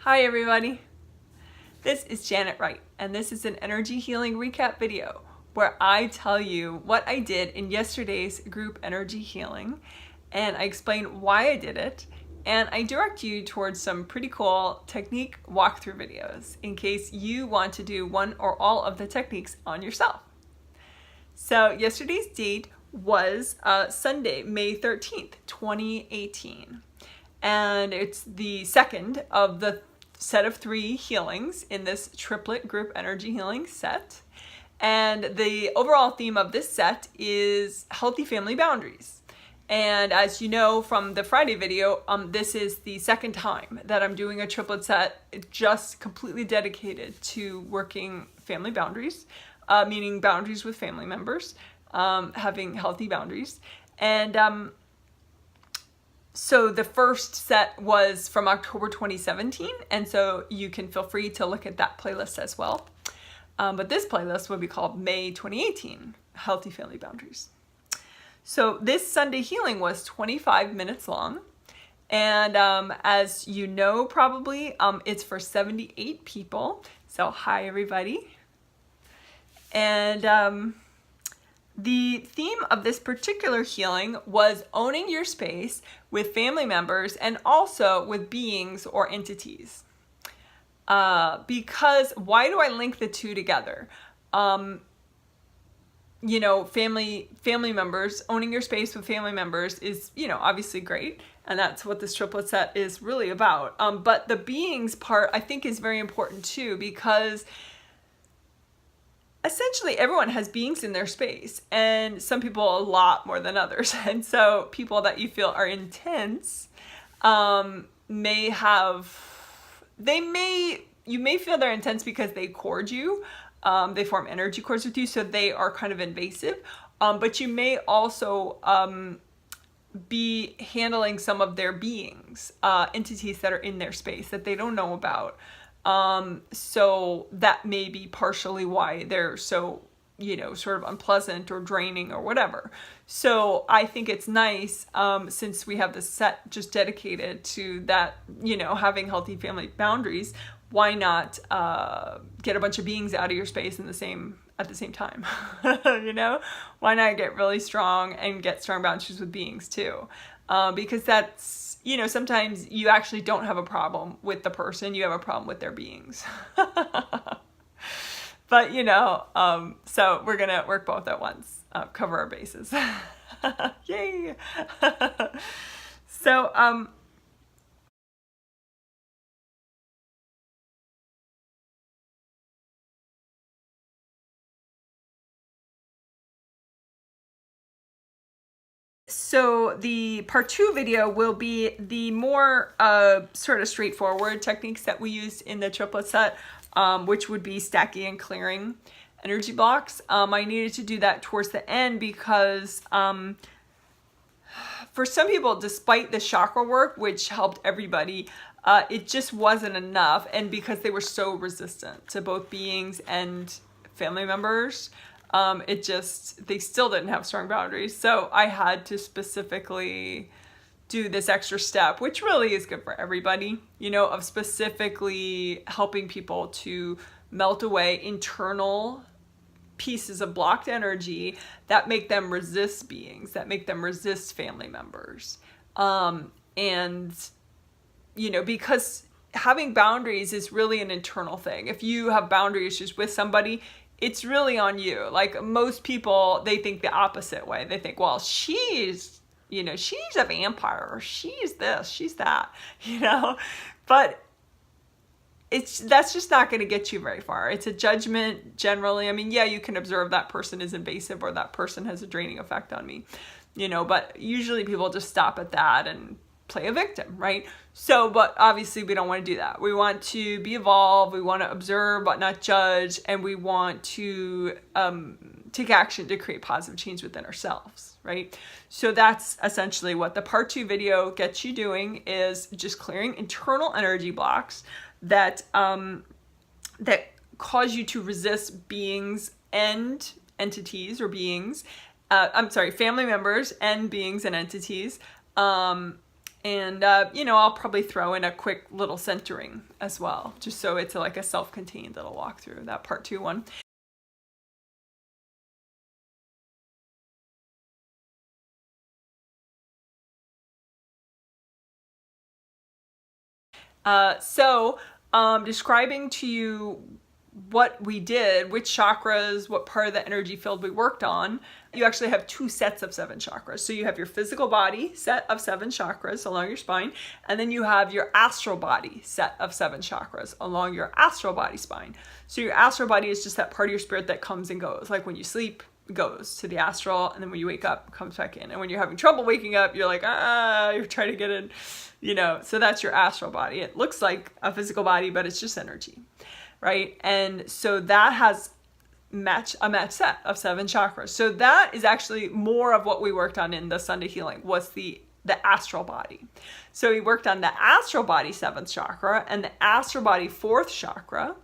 Hi everybody, this is Janet Wright, and this is an energy healing recap video where I tell you what I did in yesterday's group energy healing, and I explain why I did it, and I direct you towards some pretty cool technique walkthrough videos in case you want to do one or all of the techniques on yourself. So yesterday's date was Sunday, May 13th, 2018. And it's the second of the set of 3 healings in this triplet group energy healing set. And the overall theme of this set is healthy family boundaries. And as you know from the Friday video, this is the second time that I'm doing a triplet set just completely dedicated to working family boundaries, meaning boundaries with family members, having healthy boundaries. And so the first set was from October 2017, and so you can feel free to look at that playlist as well. But this playlist will be called May 2018, Healthy Family Boundaries. So this Sunday healing was 25 minutes long, and as you know probably, it's for 78 people. So hi everybody. And the theme of this particular healing was owning your space with family members and also with beings or entities. Because why do I link the two together? You know, family members, owning your space with family members is, you know, obviously great. And that's what this triplet set is really about. But the beings part I think is very important too, because essentially everyone has beings in their space, and some people a lot more than others. And so people that you feel are intense you may feel they're intense because they cord you, they form energy cords with you, so they are kind of invasive, but you may also be handling some of their beings, entities that are in their space that they don't know about. So that may be partially why they're so, you know, sort of unpleasant or draining or whatever. So I think it's nice, since we have this set just dedicated to that, you know, having healthy family boundaries, why not get a bunch of beings out of your space at the same time? You know, why not get really strong and get strong boundaries with beings too? Because that's, you know, sometimes you actually don't have a problem with the person, you have a problem with their beings. But, you know, so we're going to work both at once, cover our bases. Yay! So the part 2 video will be the more sort of straightforward techniques that we used in the triplet set, which would be stacking and clearing energy blocks. I needed to do that towards the end because for some people, despite the chakra work, which helped everybody, it just wasn't enough. And because they were so resistant to both beings and family members, they still didn't have strong boundaries. So I had to specifically do this extra step, which really is good for everybody, you know, of specifically helping people to melt away internal pieces of blocked energy that make them resist beings, that make them resist family members. And, you know, because having boundaries is really an internal thing. If you have boundary issues with somebody, it's really on you. Like most people, they think the opposite way. They think, well, she's a vampire, or she's this, she's that, you know, but that's just not going to get you very far. It's a judgment generally. I mean, yeah, you can observe that person is invasive or that person has a draining effect on me, you know, but usually people just stop at that and play a victim, right? So, but obviously we don't want to do that. We want to be evolved. We want to observe but not judge, and we want to take action to create positive change within ourselves, right? So that's essentially what the part 2 video gets you doing, is just clearing internal energy blocks that that cause you to resist beings and entities, or beings, family members and beings and entities, And, I'll probably throw in a quick little centering as well, just so it's like a self-contained little walkthrough, that part 2 one. Describing to you what we did, which chakras, what part of the energy field we worked on. You actually have 2 sets of 7 chakras. So you have your physical body set of 7 chakras along your spine, and then you have your astral body set of 7 chakras along your astral body spine. So your astral body is just that part of your spirit that comes and goes. Like when you sleep, it goes to the astral, and then when you wake up, it comes back in. And when you're having trouble waking up, you're like, you're trying to get in, so that's your astral body. It looks like a physical body, but it's just energy. Right? And so that has a match set of 7 chakras. So that is actually more of what we worked on in the Sunday healing, was the astral body. So we worked on the astral body 7th chakra and the astral body 4th chakra,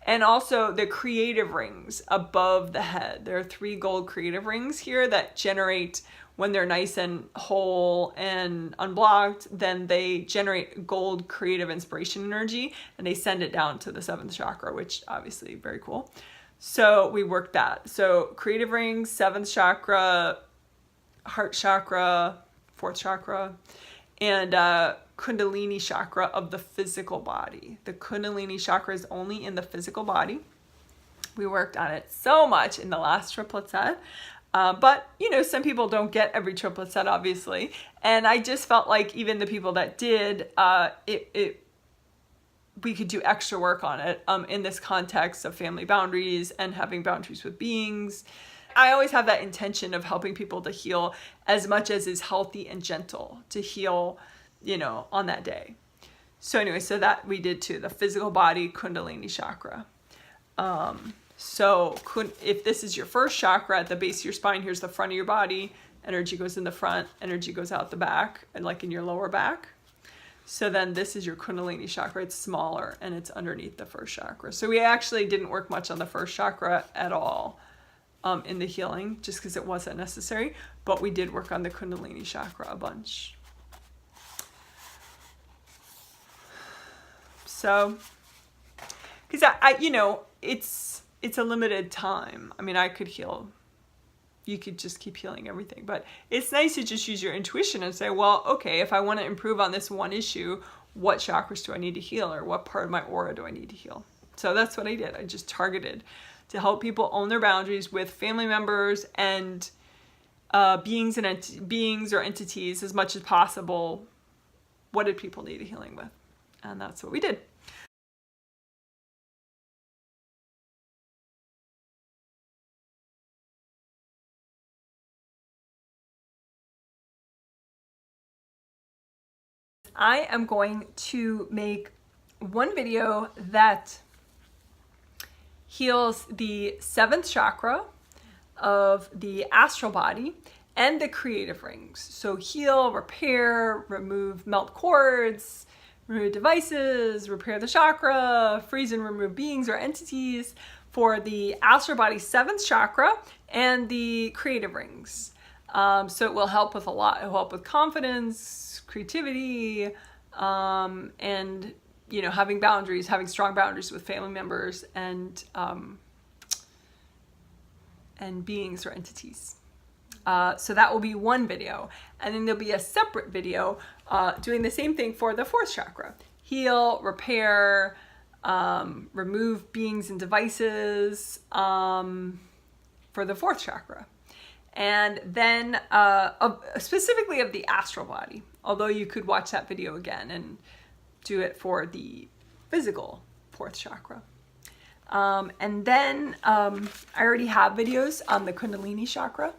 and also the creative rings above the head. There are 3 gold creative rings here that generate, when they're nice and whole and unblocked, then they generate gold creative inspiration energy, and they send it down to the 7th chakra, which obviously very cool. So we worked that. So creative rings, 7th chakra, heart chakra, 4th chakra, and Kundalini chakra of the physical body. The Kundalini chakra is only in the physical body. We worked on it so much in the last triplet set. But, some people don't get every triplet set, obviously. And I just felt like even the people that did, we could do extra work on it in this context of family boundaries and having boundaries with beings. I always have that intention of helping people to heal as much as is healthy and gentle to heal, on that day. So anyway, so that we did too, the physical body Kundalini chakra. So if this is your first chakra at the base of your spine, here's the front of your body. Energy goes in the front, energy goes out the back, and like in your lower back. So then this is your Kundalini chakra. It's smaller and it's underneath the first chakra. So we actually didn't work much on the first chakra at all in the healing, just because it wasn't necessary. But we did work on the Kundalini chakra a bunch. So, because it's a limited time. I mean, I could heal. You could just keep healing everything. But it's nice to just use your intuition and say, well, okay, if I want to improve on this one issue, what chakras do I need to heal, or what part of my aura do I need to heal? So that's what I did. I just targeted to help people own their boundaries with family members and beings or entities as much as possible. What did people need a healing with? And that's what we did. I am going to make one video that heals the 7th chakra of the astral body and the creative rings. So heal, repair, melt cords, remove devices, repair the chakra, freeze and remove beings or entities for the astral body 7th chakra and the creative rings. So it will help with a lot. It will help with confidence, creativity, and having boundaries, having strong boundaries with family members and beings or entities. So that will be one video, and then there'll be a separate video doing the same thing for the 4th chakra: heal, repair, remove beings and devices for the 4th chakra. And then specifically of the astral body, although you could watch that video again and do it for the physical 4th chakra. And then I already have videos on the Kundalini chakra,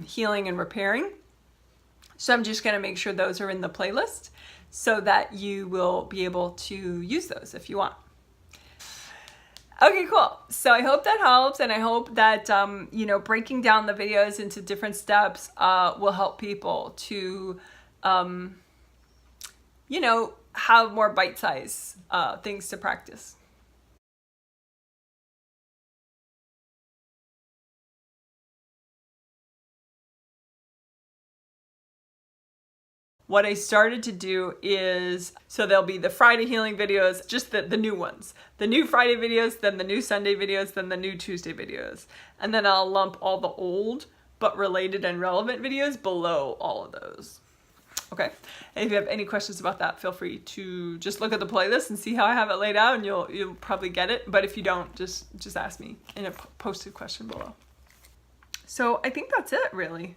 healing and repairing. So I'm just going to make sure those are in the playlist so that you will be able to use those if you want. Okay, cool. So I hope that helps, and I hope that, breaking down the videos into different steps will help people to, have more bite-sized things to practice. what I started to do is, so there'll be the Friday healing videos, just the new ones. The new Friday videos, then the new Sunday videos, then the new Tuesday videos. And then I'll lump all the old but related and relevant videos below all of those. Okay, and if you have any questions about that, feel free to just look at the playlist and see how I have it laid out, and you'll probably get it. But if you don't, just ask me in a posted question below. So I think that's it, really.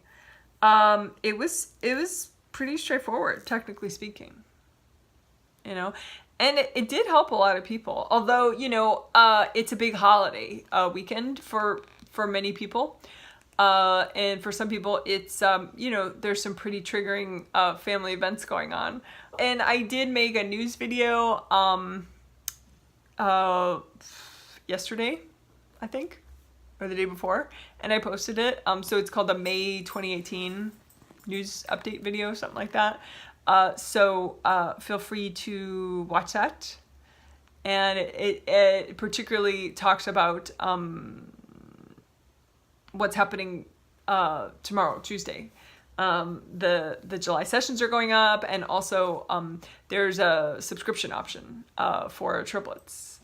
It was pretty straightforward, technically speaking. You know, and it did help a lot of people. Although, you know, it's a big holiday weekend for many people. And for some people, it's, you know, there's some pretty triggering family events going on. And I did make a news video yesterday, I think, or the day before, and I posted it. So it's called the May 2018 news update video, something like that. So feel free to watch that. And it particularly talks about what's happening tomorrow, Tuesday. The July sessions are going up, and also there's a subscription option for triplets.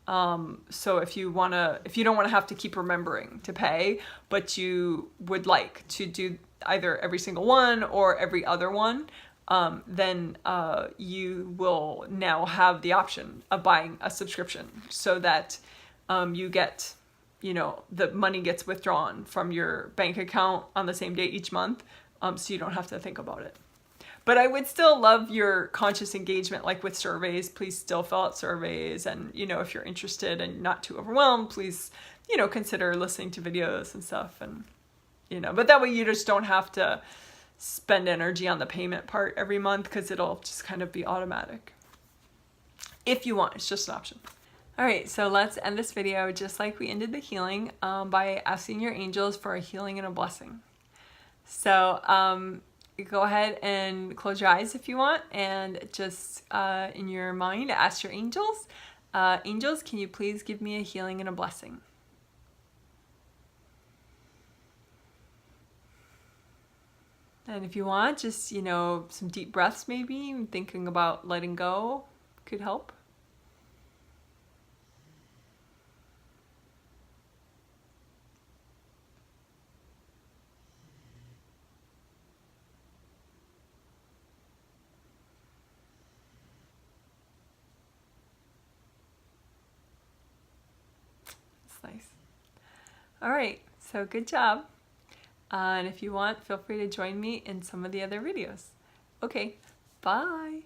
So if you don't want to have to keep remembering to pay, but you would like to do either every single one or every other one, then you will now have the option of buying a subscription, so that you get, you know, the money gets withdrawn from your bank account on the same date each month, so you don't have to think about it. But I would still love your conscious engagement, like with surveys. Please still fill out surveys, and, you know, if you're interested and not too overwhelmed, please, you know, consider listening to videos and stuff, and, you know, but that way you just don't have to spend energy on the payment part every month, because it'll just kind of be automatic. If you want, it's just an option. All right, so let's end this video just like we ended the healing, by asking your angels for a healing and a blessing. So go ahead and close your eyes if you want, and just in your mind ask your angels, angels, can you please give me a healing and a blessing? And if you want, just, you know, some deep breaths maybe, thinking about letting go could help. Nice. All right, so good job. And if you want, feel free to join me in some of the other videos. Okay, bye.